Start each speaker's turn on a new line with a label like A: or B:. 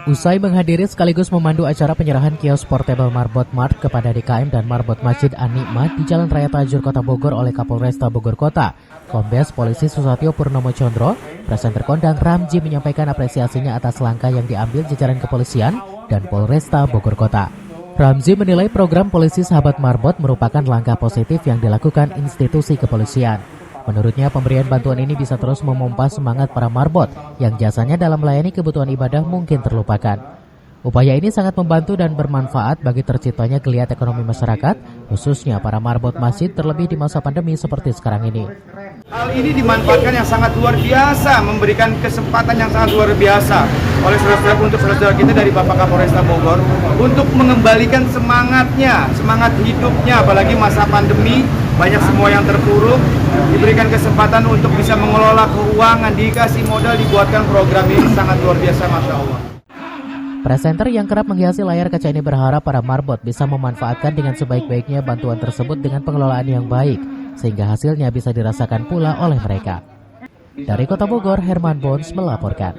A: Usai menghadiri sekaligus memandu acara penyerahan kios portable Marbot Mart kepada DKM dan Marbot Masjid An-Nikmat di Jalan Raya Tajur Kota Bogor oleh Kapolresta Bogor Kota, Kombes Polisi Susatyo Purnomo Condro, presenter kondang Ramji menyampaikan apresiasinya atas langkah yang diambil jajaran kepolisian dan Polresta Bogor Kota. Ramzi menilai program Polisi Sahabat Marbot merupakan langkah positif yang dilakukan institusi kepolisian. Menurutnya, pemberian bantuan ini bisa terus memompa semangat para marbot yang jasanya dalam melayani kebutuhan ibadah mungkin terlupakan. Upaya ini sangat membantu dan bermanfaat bagi terciptanya geliat ekonomi masyarakat, khususnya para marbot masjid terlebih di masa pandemi seperti sekarang ini.
B: Hal ini dimanfaatkan yang sangat luar biasa, memberikan kesempatan yang sangat luar biasa oleh saudara-saudara kita dari Bapak Kapolresta Bogor untuk mengembalikan semangatnya, semangat hidupnya, apalagi masa pandemi, banyak semua yang terpuruk, diberikan kesempatan untuk bisa mengelola keuangan, dikasih modal, dibuatkan program ini sangat luar biasa, Masya Allah.
A: Presenter yang kerap menghiasi layar kaca ini berharap para marbot bisa memanfaatkan dengan sebaik-baiknya bantuan tersebut dengan pengelolaan yang baik, sehingga hasilnya bisa dirasakan pula oleh mereka. Dari Kota Bogor, Herman Bons melaporkan.